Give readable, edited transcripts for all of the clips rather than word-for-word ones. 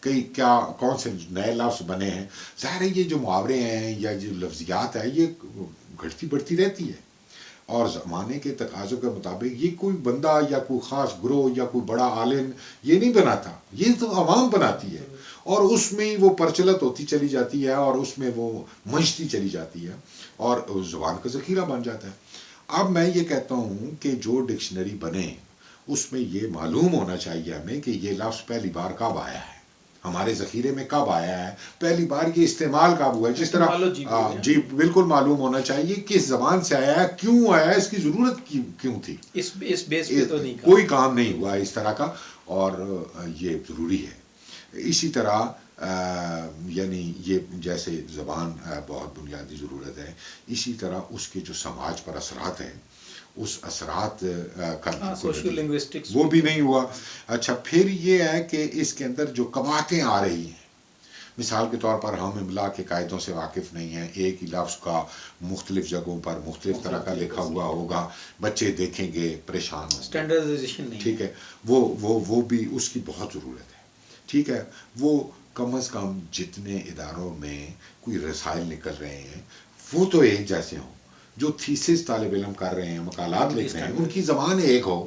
کون سے نئے لفظ بنے ہیں. ظاہر ہے یہ جو محاورے ہیں یا جو لفظیات ہے یہ گھٹتی بڑھتی رہتی ہے، اور زمانے کے تقاضوں کے مطابق یہ کوئی بندہ یا کوئی خاص گروہ یا کوئی بڑا عالم یہ نہیں بناتا، یہ تو عوام بناتی ہے، اور اس میں وہ پرچلت ہوتی چلی جاتی ہے اور اس میں وہ منجتی چلی جاتی ہے اور زبان کا ذخیرہ بن جاتا ہے. اب میں یہ کہتا ہوں کہ جو ڈکشنری بنے اس میں یہ معلوم ہونا چاہیے ہمیں کہ یہ لفظ پہلی بار کب آیا ہے، ہمارے ذخیرے میں کب آیا ہے، پہلی بار یہ استعمال کب ہوا ہے. جس طرح جی بالکل معلوم ہونا چاہیے کس زبان سے آیا ہے، کیوں آیا ہے، اس کی ضرورت کیوں تھی. اس بیس پہ تو نہیں کوئی کام نہیں ہوا اس طرح کا، اور یہ ضروری ہے. اسی طرح یعنی یہ جیسے زبان بہت بنیادی ضرورت ہے، اسی طرح اس کے جو سماج پر اثرات ہیں اس اثرات کا سوشل لنگوسٹکس وہ بھی نہیں ہوا. اچھا پھر یہ ہے کہ اس کے اندر جو قباحتیں آ رہی ہیں، مثال کے طور پر ہم املا کے قاعدوں سے واقف نہیں ہیں، ایک ہی لفظ کا مختلف جگہوں پر مختلف طرح کا لکھا ہوا ہوگا، بچے دیکھیں گے پریشان ہوں گے. اسٹینڈرڈائزیشن نہیں، ٹھیک ہے، وہ بھی اس کی بہت ضرورت ہے. ٹھیک ہے، وہ کم از کم جتنے اداروں میں کوئی رسائل نکل رہے ہیں وہ تو ایک جیسے ہوں، جو تھیسس طالب علم کر رہے ہیں، مقالات لکھ رہے ہیں، ان کی زبان ایک ہو،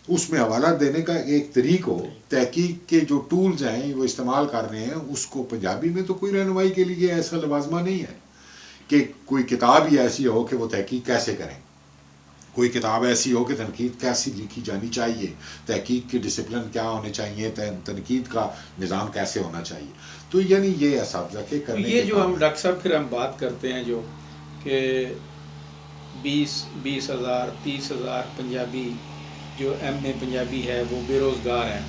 اس میں حوالہ دینے کا ایک طریق ہو، تحقیق کے جو ٹولز ہیں وہ استعمال کر رہے ہیں اس کو. پنجابی میں تو کوئی رہنمائی کے لیے ایسا لوازمہ نہیں ہے کہ کوئی کتاب ہی ایسی ہو کہ وہ تحقیق کیسے کریں، کوئی کتاب ایسی ہو کہ تنقید کیسی لکھی جانی چاہیے، تحقیق کے ڈسپلن کیا ہونے چاہیے، تنقید کا نظام کیسے ہونا چاہیے. تو یعنی یہ اساتذہ کے کرنے یہ کے جو کام ہم ہیں. ڈاکٹر صاحب پھر ہم بات کرتے ہیں جو کہ 20,000 30,000 پنجابی جو ایم اے پنجابی ہے وہ بے روزگار ہیں،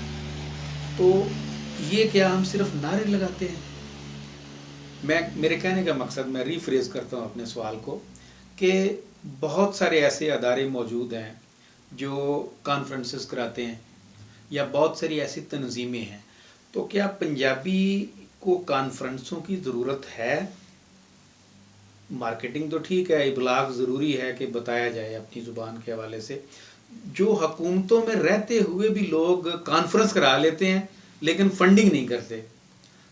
تو یہ کیا ہم صرف نعرے لگاتے ہیں؟ میرے کہنے کا مقصد، میں ری فریز کرتا ہوں اپنے سوال کو، کہ بہت سارے ایسے ادارے موجود ہیں جو کانفرنسز کراتے ہیں یا بہت ساری ایسی تنظیمیں ہیں، تو کیا پنجابی کو کانفرنسوں کی ضرورت ہے؟ مارکیٹنگ تو ٹھیک ہے، ابلاغ ضروری ہے کہ بتایا جائے اپنی زبان کے حوالے سے. جو حکومتوں میں رہتے ہوئے بھی لوگ کانفرنس کرا لیتے ہیں لیکن فنڈنگ نہیں کرتے،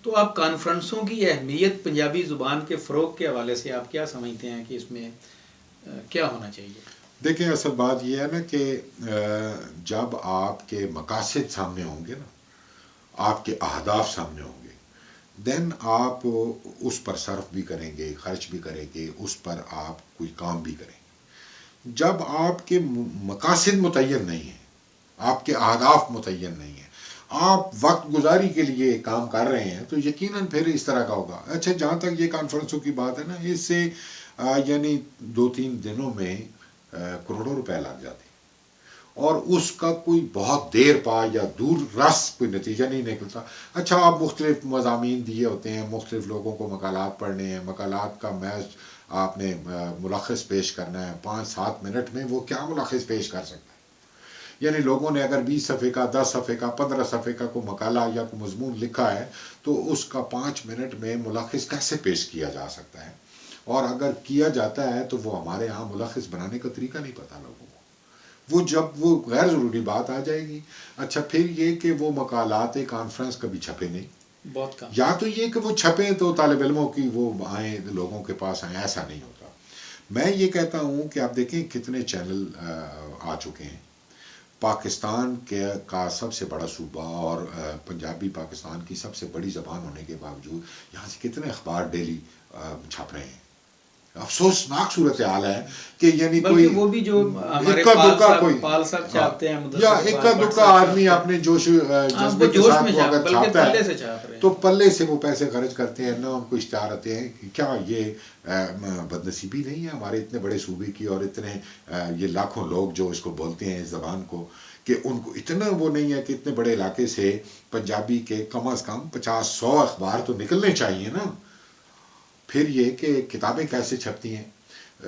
تو آپ کانفرنسوں کی اہمیت پنجابی زبان کے فروغ کے حوالے سے آپ کیا سمجھتے ہیں کہ اس میں کیا ہونا چاہیے؟ دیکھیں اصل بات یہ ہے نا کہ جب آپ کے مقاصد سامنے ہوں گے نا، آپ کے اہداف سامنے ہوں گے، دین آپ اس پر صرف بھی کریں گے، خرچ بھی کریں گے، اس پر آپ کوئی کام بھی کریں گے. جب آپ کے مقاصد متعین نہیں ہیں، آپ کے اہداف متعین نہیں ہیں، آپ وقت گزاری کے لیے کام کر رہے ہیں، تو یقیناً پھر اس طرح کا ہوگا. اچھا جہاں تک یہ کانفرنسوں کی بات ہے نا، اس سے یعنی 2-3 دنوں میں کروڑوں روپے لگ جاتے ہیں، اور اس کا کوئی بہت دیر پا یا دور رس کوئی نتیجہ نہیں نکلتا. اچھا آپ مختلف مضامین دیے ہوتے ہیں، مختلف لوگوں کو مقالات پڑھنے ہیں، مقالات کا میچ آپ نے ملخص پیش کرنا ہے 5-7 منٹ میں، وہ کیا ملخص پیش کر سکتا ہے؟ یعنی لوگوں نے اگر 20 صفحے کا، 10 صفحے کا، 15 صفحے کا کوئی مقالہ یا کوئی مضمون لکھا ہے تو اس کا 5 منٹ میں ملخص کیسے پیش کیا جا سکتا ہے؟ اور اگر کیا جاتا ہے تو وہ ہمارے ہاں ملخص بنانے کا طریقہ نہیں پتا لوگوں کو، وہ جب وہ غیر ضروری بات آ جائے گی. اچھا پھر یہ کہ وہ مقالات کانفرنس کبھی چھپے نہیں، بہت کم. یا تو یہ کہ وہ چھپیں تو طالب علموں کی وہ آئیں، لوگوں کے پاس آئیں، ایسا نہیں ہوتا. میں یہ کہتا ہوں کہ آپ دیکھیں کتنے چینل آ چکے ہیں. پاکستان کا سب سے بڑا صوبہ اور پنجابی پاکستان کی سب سے بڑی زبان ہونے کے باوجود یہاں سے کتنے اخبار ڈیلی چھپ رہے ہیں. افسوسناک صورتحال ہے کہ یعنی کوئی وہ بھی جو ہمارے اکا دکا کوئی پال صاحب چاہتے ہیں یا اکا دکا آدمی اپنے جوش جذبے کے ساتھ وہ اگر چھاپتا ہے تو پلے سے وہ پیسے خرچ کرتے ہیں، نہ ان کو اشتہار آتے ہیں. کیا یہ بدنصیبی نہیں ہے ہمارے اتنے بڑے صوبے کی، اور اتنے یہ لاکھوں لوگ جو اس کو بولتے ہیں اس زبان کو، کہ ان کو اتنا وہ نہیں ہے کہ اتنے بڑے علاقے سے پنجابی کے کم از کم 50-100 اخبار تو نکلنے چاہیے نا. پھر یہ کہ کتابیں کیسے چھپتی ہیں.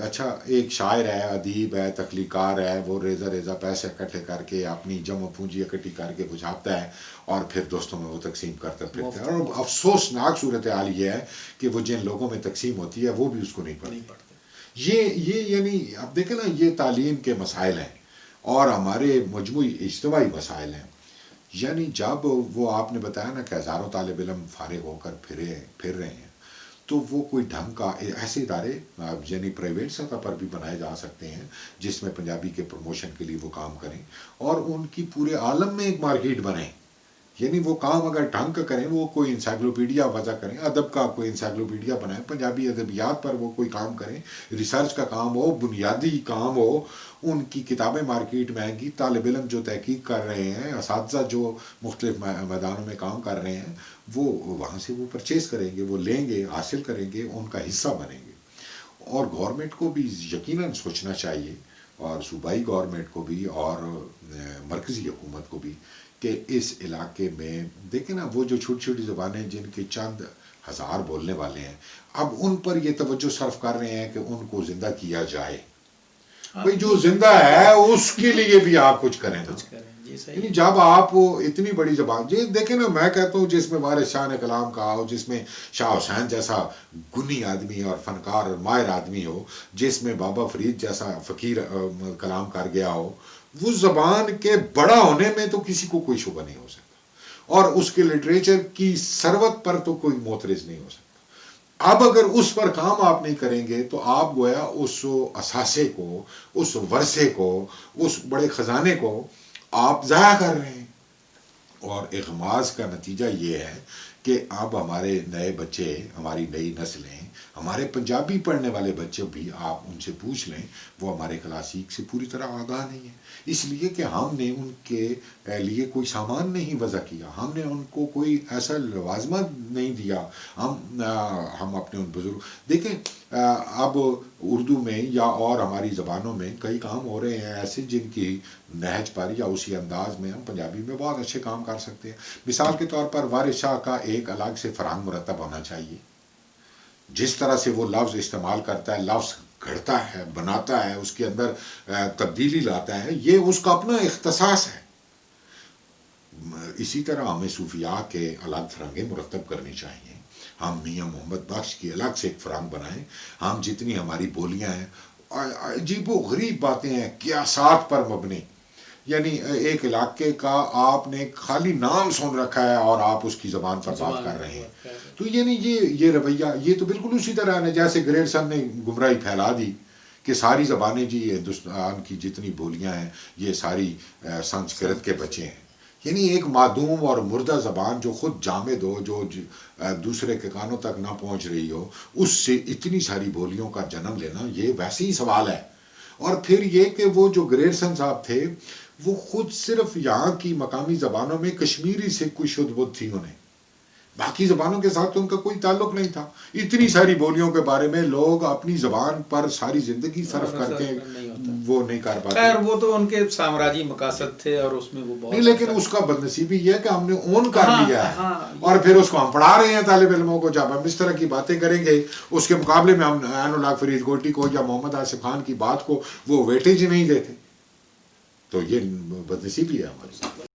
اچھا ایک شاعر ہے، ادیب ہے، تخلیقار ہے، وہ ریزہ ریزہ پیسے اکٹھے کر کے اپنی جمع پونجی اکٹھی کر کے وہ چھاپتا ہے اور پھر دوستوں میں وہ تقسیم کرتا پھرتا ہے. اور افسوسناک صورتحال یہ ہے کہ وہ جن لوگوں میں تقسیم ہوتی ہے وہ بھی اس کو نہیں پڑھتے. یہ یعنی اب دیکھیں نا، یہ تعلیم کے مسائل ہیں اور ہمارے مجموعی اجتماعی مسائل ہیں. یعنی جب وہ آپ نے بتایا نا کہ ہزاروں طالب علم فارغ ہو کر پھر رہے ہیں، تو وہ کوئی ڈھنگ کا ایسے ادارے یعنی پرائیویٹ سطح پر بھی بنائے جا سکتے ہیں جس میں پنجابی کے پروموشن کے لیے وہ کام کریں، اور ان کی پورے عالم میں ایک مارکیٹ بنے. یعنی وہ کام اگر ڈھنگ کا کریں، وہ کوئی انسائکلوپیڈیا وضع کریں، ادب کا کوئی انسائکلوپیڈیا بنائیں، پنجابی ادبیات پر وہ کوئی کام کریں، ریسرچ کا کام ہو، بنیادی کام ہو، ان کی کتابیں مارکیٹ میں آئیں گی، طالب علم جو تحقیق کر رہے ہیں، اساتذہ جو مختلف میدانوں میں کام کر رہے ہیں، وہ وہاں سے وہ پرچیز کریں گے، وہ لیں گے، حاصل کریں گے، ان کا حصہ بنیں گے. اور گورنمنٹ کو بھی یقیناً سوچنا چاہیے، اور صوبائی گورنمنٹ کو بھی اور مرکزی حکومت کو بھی، کہ اس علاقے میں دیکھیں نا وہ جو چھوٹی چھوٹی زبانیں جن کے چند ہزار بولنے والے ہیں، اب ان پر یہ توجہ صرف کر رہے ہیں کہ ان کو زندہ کیا جائے. بھائی جو زندہ ہے اس کے لیے بھی آپ کچھ کریں نا. یعنی جب آپ اتنی بڑی زبان جی دیکھیں نا، میں کہتا ہوں جس میں وارث شاہ نے کلام کہا ہو، جس میں شاہ حسین جیسا گنی آدمی اور فنکار اور ماہر آدمی ہو، جس میں بابا فرید جیسا فقیر کلام کر گیا ہو، وہ زبان کے بڑا ہونے میں تو کسی کو کوئی شبہ نہیں ہو سکتا، اور اس کے لٹریچر کی ثروت پر تو کوئی معترض نہیں ہو سکتا. اب اگر اس پر کام آپ نہیں کریں گے تو آپ گویا اس اثاثے کو، اس ورثے کو، اس بڑے خزانے کو آپ ضائع کر رہے ہیں. اور اغماض کا نتیجہ یہ ہے کہ اب ہمارے نئے بچے، ہماری نئی نسلیں، ہمارے پنجابی پڑھنے والے بچے بھی آپ ان سے پوچھ لیں، وہ ہمارے کلاسیک سے پوری طرح آگاہ نہیں ہیں، اس لیے کہ ہم نے ان کے لیے کوئی سامان نہیں وضع کیا، ہم نے ان کو کوئی ایسا لوازمہ نہیں دیا. ہم اپنے ان بزرگ دیکھیں، اب اردو میں یا اور ہماری زبانوں میں کئی کام ہو رہے ہیں ایسے جن کی نہج پر یا اسی انداز میں ہم پنجابی میں بہت اچھے کام کر سکتے ہیں. مثال کے طور پر وارث شاہ کا ایک الگ سے فرہنگ مرتب ہونا چاہیے. جس طرح سے وہ لفظ استعمال کرتا ہے، لفظ گھڑتا ہے، بناتا ہے، اس کے اندر تبدیلی لاتا ہے، یہ اس کا اپنا اختصاص ہے. اسی طرح ہمیں صوفیاء کے الگ فرہنگیں مرتب کرنی چاہیے. ہم میاں محمد بخش کی الگ سے ایک فرہنگ بنائیں. ہم جتنی ہماری بولیاں ہیں، عجیب و غریب باتیں ہیں، قیاسات پر مبنی، یعنی ایک علاقے کا آپ نے خالی نام سن رکھا ہے اور آپ اس کی زبان پر بات کر رہے ہیں. تو یعنی یہ رویہ، یہ تو بالکل اسی طرح ہے جیسے گریڈسن نے گمراہی پھیلا دی کہ ساری زبانیں جی ہندوستان کی جتنی بولیاں ہیں یہ ساری سنسکرت کے بچے ہیں. یعنی ایک معدوم اور مردہ زبان جو خود جامد ہو، جو دوسرے کے کانوں تک نہ پہنچ رہی ہو، اس سے اتنی ساری بولیوں کا جنم لینا یہ ویسے ہی سوال ہے. اور پھر یہ کہ وہ جو گریڈسن صاحب تھے، وہ خود صرف یہاں کی مقامی زبانوں میں کشمیری سے کوئی شدھ بدھ تھی، انہیں باقی زبانوں کے ساتھ تو ان کا کوئی تعلق نہیں تھا. اتنی ساری بولیوں کے بارے میں لوگ اپنی زبان پر ساری زندگی صرف کر کے وہ نہیں کر پاتے. خیر وہ تو ان کے سامراجی مقاصد تھے اور اس میں وہ بہت نہیں، لیکن اس کا بدنصیبی یہ ہے کہ ہم نے اون کر لیا ہے، اور پھر اس کو ہم پڑھا رہے ہیں طالب علموں کو. جب ہم اس طرح کی باتیں کریں گے، اس کے مقابلے میں ہم عین الحق فرید کوٹی کو یا محمد آصف خان کی بات کو وہ ویٹیج ہی نہیں دیتے، تو یہ بدنصیبی ہے ہماری.